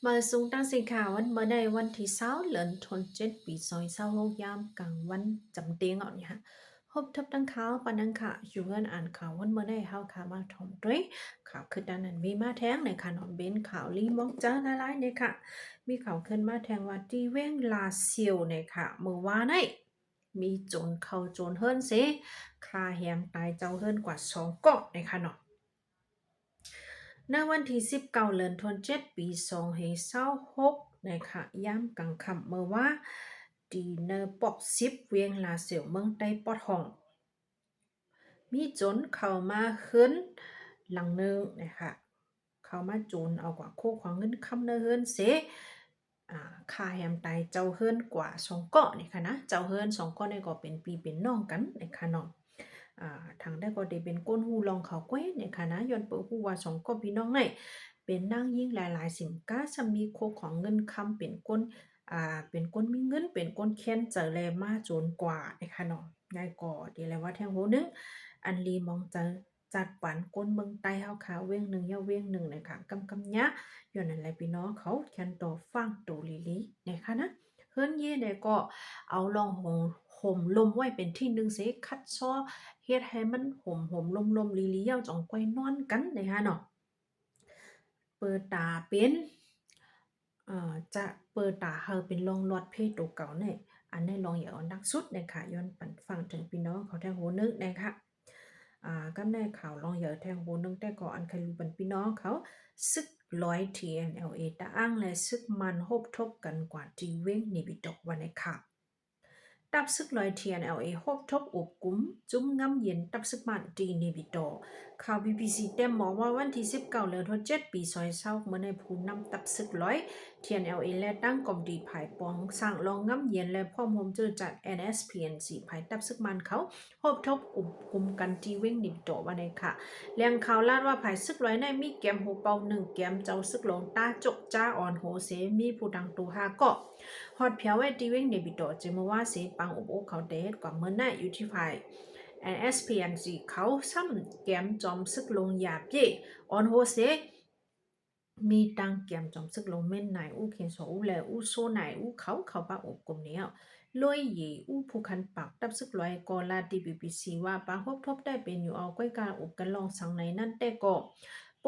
มาสูงตั้งสิข่าววันเมื่อในวันที่เช้าเดือนธันวาคมปีซอยเช้าโลกยามกลางวันจำเตียงเอาเนี่ยฮะพบทับตั้งข่าวปานังค่ะอยู่เงินอ่านข่าววันเมื่อในเฮาข่าวมาถมด้วยข่าวคือด้านนั้นมีมาแท้งในค่ะนอนเบนข่าวลีมองเจอหลายๆเนี่ยค่ะมีข่าวขึ้นมาแทงว่าที่เว้งลาเซียวเนี่ยค่ะเมื่อวานนี้มีโจรเข้าโจรเฮิรนเสคาแฮมตายเจ้าเฮิรนกว่า2เกาะในค่ะเนาะ ในวันที่19เดือนธันวาคมปี2026นะคะย่ำกลางค่ำเมื่อว่าดีเนอร์ปอกซิบเวียงลาเสียวเมืองใต้ปอดห้องมีโจรเข้ามาคืนหลังหนึงนะคะเข้ามาโจรเอากว่าโคของเงินคำเนอเฮิรนเสค่าแฮมตายเจ้าเฮิรนกว่าสองเกาะนี่ค่ะนะเจ้าเฮิรนสองเกาะนี่ก็เป็นพี่เป็นน้องกันนะคะเนาะ ทางได้ก็ได้เป็นก้นหูลองเขาแก้ในคณะย้อนเปิดหูว่าสองก็พี่น้องในเป็นนางยิ่งหลายๆสินค้าจะมีโคของเงินคำเป็นก้นเป็นก้นมีเงินเป็นก้นแค้นเจอแลมาโจนกว่านะคะเนาะยายก็ดีเลยว่าแทงโหนึงอันลีมองเจอจัดปันก้นเมืองใต้เฮาขาเว้งหนึ่งเยาเว้งหนึ่งนะคะกำยะย้อนนั่นแหละพี่น้องเขาแคนโตฟังโตลีลีนะคะนะเฮือนเย่เนี่ยก็เอาลองห่มลมไว้เป็นที่หนึ่งเสคัดซ้อ เฮ็ดให้มันห่มๆลมๆลีๆยาวจ่องก้อยนอนกันนะคะเนาะเปิดตาเป็นจะเปิดตาเฮาเป็นลองลอดเพศตัวเก่าเนี่ยอันนี้ลองอย่าเอานักสุดนะคะย้อนปันฟังถึงพี่น้องเขาแท้โหนึกนะคะก็แน่ข่าวลองอย่าแท้โหนึงแต่ก็อันใครรู้ปันพี่น้องเขาซึกร้อย TNLA ตะอ้างและซึกมันโฮบทบกันกว่าที่เว้งนี่บิดอกวันในข่าวตับซึกลอย TNLA ฮบทบอุบกุมจุ้มง้ำเย็นตับซึกมันตีนีบิโตข่าว BBC แต้มบอกว่าวันที่19เดือนธันวาคมปีซอยเศร้าเมื่อในผู้นำตับซึกลอย TNLA และตั้งกองดีภายปองสร้างรองง้ำเย็นและพ่อมโฮมเจอจัด NSPNC ภายตับซึกมันเขาฮบทบอุบกุมกันที่เว้งนิบิโตวันในค่ะแหล่งข่าวลาดว่าภายซึกลอยในมีแกมโฮเปา1แกมเจ้าซึกหลงตาจกจ้าอ่อนโหเสมีผู้ดังตู5เกาะ ฮอดเพียวไว้ตีเว้งเดบิโตจิมว่าสีปังอุบอุเขาเดทกว่าเมื่อหน้าอยู่ที่ฝ่าย NSPNC เขาซ้ำแกมจอมซึกลงยาเย่ออนโฮเซมีตังแกมจอมซึกลงเม่นไหนอู้เขียนโซอู้แลอู้โซไหนอู้เขาปะอบกลมเนี้ยลอยหยีอู้ผู้คันปากตับซึกลอยกอลาดีบีบีซีว่าปางพบทบได้เป็นอยู่เอาก้อยการอบกันลองสังในนั่นแต่ก็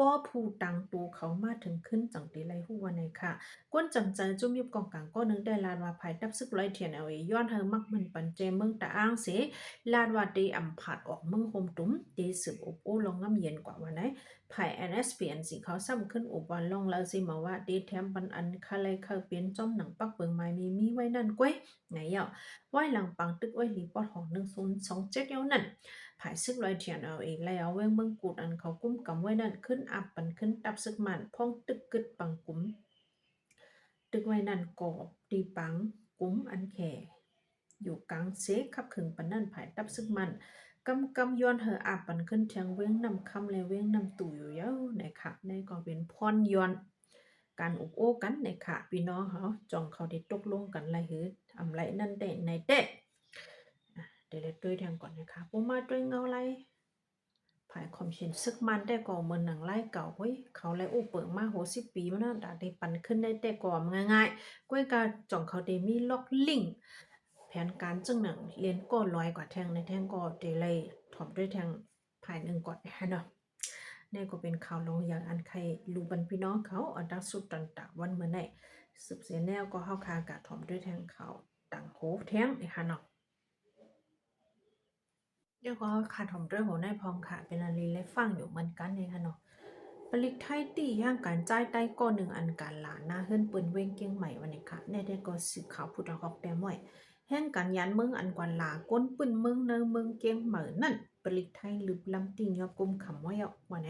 ป้อผู้ตังตูเขามาถึงขึ้นจังตีไรหู้วันไหนค่ะ ก้นจังใจจุ่มยิบกองกลางก็นึงได้ลานว่าภายดับซึกร้อยเทียนเอาไว้ย้อนเธอมักมันปันเจเมืองตะอ้างเสลานว่าตีอ่ำผาดออกเมืองโฮมตุ้มตีสืบอบโอ้ลองง่ำเย็นกว่าวันไหนภาย NSPN สีเขาซ้ำขึ้นอบวันลองแล้วสิมาว่าตีแถมปันอันคาเลยเคยเปลี่ยนจอมหนังปักเปิงไม้มีไว้นั่นก้วยไงเอ่ะไว้หลังปังตึกไว้หลีปอดของ1027เย้านั่นภายซึกร้อยเทียนเอาเองแล้วเว้งเมืองกูดอันเขากุ้มกำไว้นั่นขึ้นอับปันขึ้นตับซึกมันพ่องตึกกึดปังกุ้ม ตึกไว้นั่นกอบตีปังกุ้มอันแข่อยู่กลางเซกขับขึงปันนั่นผายตับซึกมันกำย้อนเธออาบปันขึ้นเทียงเว้งนำคำและเว้งนำตู่อยู่เย้าในค่ะในก็เป็นพรย้อนการอุบโอ้กันในค่ะพี่น้องเขาจองเขาได้ตกลงกันไรหือทำไรนั่นเด้ในเด้เดี๋ยวเลยด้วยแทงก่อนนะคะปูมาด้วยเงาไร ภายความเช่นซึกมันแต่ก่อเหมือนหนังไล่เก่าเว้ยเขาไล่อู้เปิงมา60 ปีมาแล้วได้ปันขึ้นได้แต่ก่อมง่ายๆก้วยกาจ่องเขาได้มีล็อกลิงแผนการจึงหนังเรียนก็ร้อยกว่าแทงในแทงก็เดเลยถอมด้วยแทงภายหนึ่งก่อนนะเนาะนี่ก็เป็นข่าวลงอย่างอันใครรู้บันพี่น้องเขาอันดักสุดตันตะวันเมื่อไหร่สืบเสียแนวก็เข้าคากาถอมด้วยแทงเขาต่างโหแทงนะคะเนาะ เดี๋ยวก็ขาดหอมเรื่องของนายพองค่ะเป็นอันลีและฟังอยู่เหมือนกันเลยค่ะเนาะปลิกไทยตีย่างการจ่ายใต้ก้อนหนึ่งอันการหลานหน้าเฮิรนปืนเว้งเกียงใหม่วันนี้ค่ะในได้ก็สืบข่าวพุทธหอกแต้มไว้แห่งการยานเมืองอันกว่าหลาก้นปืนเมืองเนอเมืองเกียงใหม่นั่นปลิกไทยลืบลำติงยอกุมคำไว้เอาวันไหน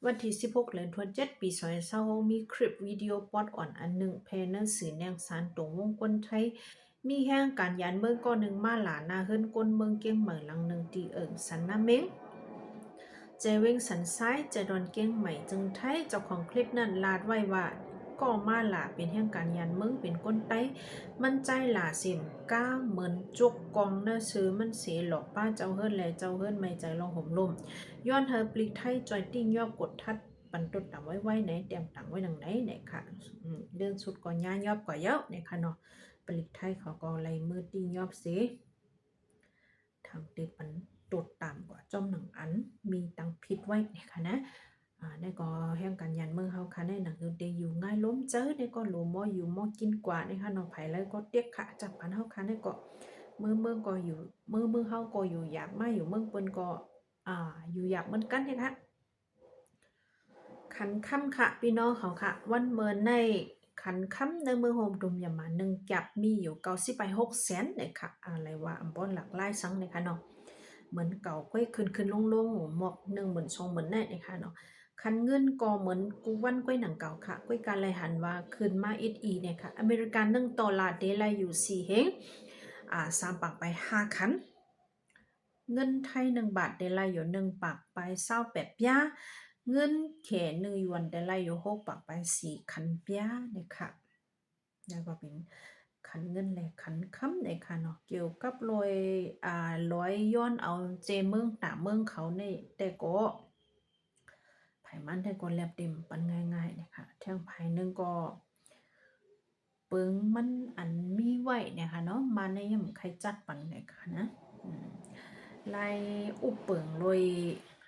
วันที่16เดือนธันวาคมปี2020มีคลิปวิดีโอปอดอ่อนอันหนึ่งแพนเนอร์สื่อแนงสารตรงวงกลไทย มีแห่งการยันเมืองก้อนหนึ่งมาหลานาเฮิรนก้นเมืองเกียงเหมือหลังหนึ่งตีสันนาเม้งเจวิงสันซ้ายเจดอนเกียงใหม่จึงไทยเจ้าของคลิปนั้นลาดไว้ว่าก็มาหลาเป็นแห่งการยันเมืองเป็นก้นไตมันใจหลาเสียมก้าเหมือนจุกกองเนื้อซื้อมันเสียหลอกป้าเจ้าเฮิรนและเจ้าเฮิรนไม่ใจลองห่มลมย้อนเธอปลิกไทยจอยติ้งยอบกดทัด ปันตุดต่ำไว้ไหนเตรียมต่างไว้ดังไหนเนี่ยค่ะเรื่องสุดก็ย่ายอบกว่าเยอะเนี่ยค่ะเนาะผลิตไทยเขาก็ไล่มือตียอบสิทางตีปันตุดต่ำกว่าจอมหนังอันมีตังพิษไว้เนี่ยค่ะนะในก็แห่งการยันเมืองเฮาค่ะในหนังคือเดอยู่ง่ายล้มเจอในก็หลูมออยู่มอกินกว่านะคะเนาะไผแล้วก็เตียกค่ะจับปันเฮาค่ะในก็เมืองก็อยู่เมืองเฮาก็อยู่อยากมาอยู่เมืองเปิ้นก็อยู่อยากเหมือนกันเนี่ยค่ะขันค่ำค่ะพี่น้องเขาค่ะวันเมินในขันค่ำในเมืองโฮมตุมยามาหนึ่งจับมีอยู่90 ไป 6 แสนเลยค่ะอะไรว่าอันบอนหลักไล่ซังเลยค่ะเนาะเหมือนเก่าค่อยขึ้นลงหมอก10,000 20,000ได้เลยค่ะเนาะคันเงินก็เหมือนกูวันก้อยหนังเก่าค่ะก้อยการเลยหันว่าขึ้นมาอีเนี่ยค่ะอเมริกัน$1เดลาอยู่4เฮง3ปักไป5คันเงินไทย1 บาทได้ไล่อยู่1ปักไป28ย้าเงินเข1 หยวนได้ไล่อยู่6ปักไป4คันย้าเนี่ยค่ะแล้วก็เป็นคันเงินแหลกคันค้ำเนี่ยค่ะเนาะเกี่ยวกับรอยร้อยย้อนเอาเจเมืองตาเมืองเขาในแต่ก็ไผมันได้ก็แลบเต็มปันง่ายๆเนี่ยค่ะเที่ยงไผนึงก็เปิงมันอันมีไว้เนี่ยค่ะเนาะมาในย่ำใครจัดปันเนี่ยค่ะนะไล่อุปเปิงโดย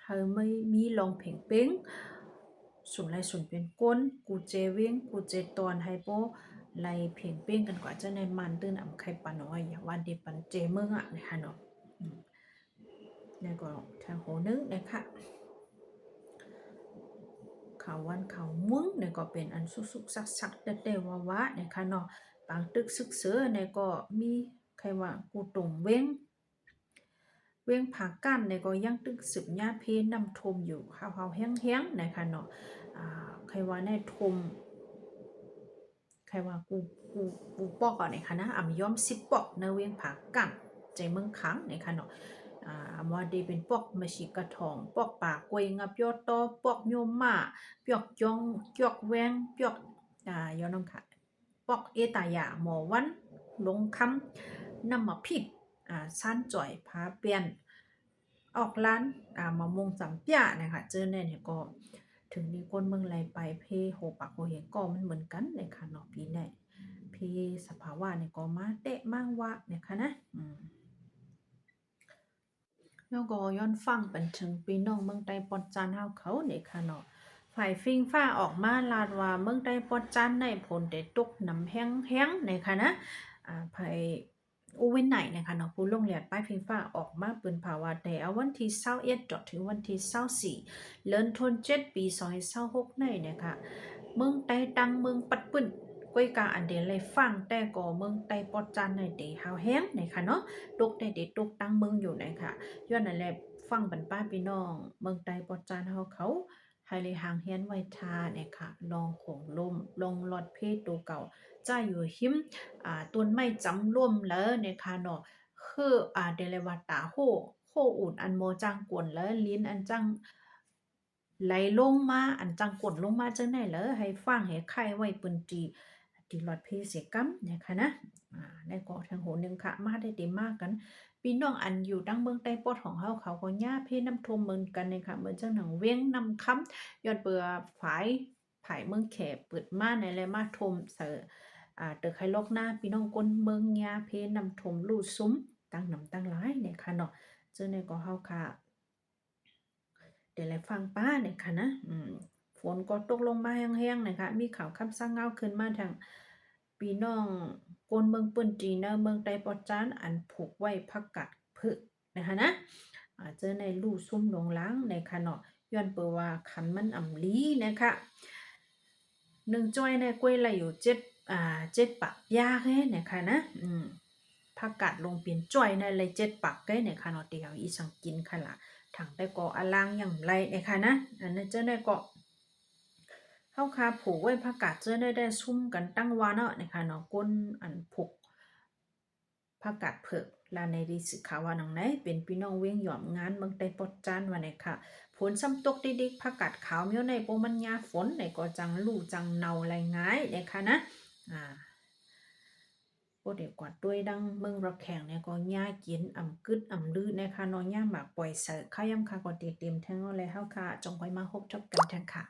เฮาไม่มีลองเพ่งเป้งสุนไล่สุนเป็นก้นกูเจเว้งกูเจตอนให้โปไล่เพ่งเป้งกันกว่าจะในมันตื้นอ่ำไข่ปันน้อยอย่างวันเดปันเจเมืองอ่ะนะคะเนาะนี่ก็ทางโหนึงนะคะข่าววันข่าวมึงเนี่ยก็เป็นอันสุกซักเตวะนะคะเนาะบางตึกซึกเสือเนี่ยก็มีใครว่ากูตรงเว้งผากั้นเนี่ยก็ยังตึกสืบญาเพนำทมอยู่เฮาแห้งๆนะคะเนาะใครว่าในทมใครว่ากูปอกอ่ะนะคะนะย้อม10 ปอกในเวียงผากั้นใจเมืองขังนะคะเนาะว่าดีเป็นปอกมะชิกระทองปอกปากกวยงับยอดตอปอกโยมมาปอกยองจอกแวงปอกยอน้องค่ะปอกเอตายาหมอวันลงคำนำมาผิดซ่านจ่อยพาเปลี่ยนออกร้านมะม่วงสามปีนะคะเจอแน่เนี่ยก็ถึงมีคนเมืองไรไปเพโหปากโหเห็นก็มันเหมือนกันเลยค่ะเนาะพี่เนี่ยพี่สภาวะเนี่ยก็มาเตะมากวะเนี่ยค่ะนะแล้วก็ย้อนฟังเป็นถึงพี่น้องเมืองใต้ปอดจานเฮาเขาเนี่ยค่ะเนาะฝ่ายฟิงฟ้าออกมาลาดว่าเมืองใต้ปอดจานในผลได้ตกน้ำแห้งๆเนี่ยค่ะนะภัยโอเว่นไหนนะคะเนาะผู้ลงเรียนป้ายฟิงฟ้าออกมาเปิ่นภาวะแต่วันที่21ถึงวันที่24เดือนธันวาคมปี2026ในนะคะเมืองใต้ตังเมืองปัดปึ้นก้อยกาอันเดเลยฟังแต่ก็เมืองใต้ปอดจานในเดฮาวแห้งนะคะเนาะตกได้เดตกตั้งเมืองอยู่นะคะย้อนนั่นแหละฟังบรรป้าพี่น้องเมืองใต้ปอดจานเฮาเขาให้เลยหางเฮียนไว้ทาเนี่ยค่ะลองโขงลมลงหลอดเพศตัวเก่าจ้าอยู่หิมต้นไม้จำร่วมแล้วเนี่ยค่ะเนาะคือเดลวาตาโคอุ่นอันโมจังกวนแล้วลิ้นอันจังไหลลงมาอันจังกวนลงมาจังไหนเหรอให้ฟังให้ไข่ไว้เปิ้นตีหลอดเพศเสียกัมเนี่ยค่ะนะในก็ทางโหนึงค่ะมาได้เต็มมากกันพี่น้องอันอยู่ดังเมืองใต้ปอดของเขาก็ย่าเพน้ำท่วมเหมือนกันเลยค่ะเหมือนเจ้าหนังเว้งน้ำค้ำย้อนเปื่อฝายผายเมืองแขบเปิดมาในแลมาทมเสอเตอไคลอกหน้าพี่น้องก้นเมืองยาเพน้ำทมลู่ซุ้มตั้งน้ำตั้งหลายเนี่ยค่ะเนาะเจ้าในก็เฮาค่ะเดี๋ยวเลยฟังป้าเนี่ยค่ะนะฝนก็ตกลงมาแห้งๆนะคะมีข่าวคำสั่งเงาขึ้นมาทางพี่น้องกนเมืองปืนจีนเมืองไต้ปอจานอันผูกไว้พักกัดพึกนะคะนะเจอในลู่ซุ่มหลงล้างในค่ะเนาะย้อนเปว่าขันมันอ่ำลีนะคะหนึ่งจ้อยในกล้วยไหลอยู่7 ปักยากแค่นะคะนะผักกาดลงเปลี่ยนจ้อยในเลย7 ปักแค่เนี่ยค่ะเนาะเดี๋ยวอีสังกินค่ะล่ะถังได้ก็อลางอย่างไรนะคะนะอันนั้นเจ้าได้ก็เข้าคาผูกไว้ผักกาดเจ้าได้ซุ่มกันตั้งวาเนาะนะคะเนาะก้นอันผูกผักกาดเผือกลาในดีสึกข่าวว่าหนังไหนเป็นพี่น้องเวียงหย่อมงานเมืองใต้ปอดจานวันไหนค่ะฝนซ้ำตกดิกๆผักกาดขาวเมี้ยวในโปมันยาฝนในก็จังลู่จังเนาไรง่ายนะคะนะโปเด็กกว่าด้วยดังเมืองระแข่งเนี่ยก็ย่ากินกึดลือนะคะนอนย่าหมากปล่อยเสือข้าย่ำค่ะก็เต็มทั้งอะไรเฮาค่ะจงไว้มาพบกันทั้งค่ะ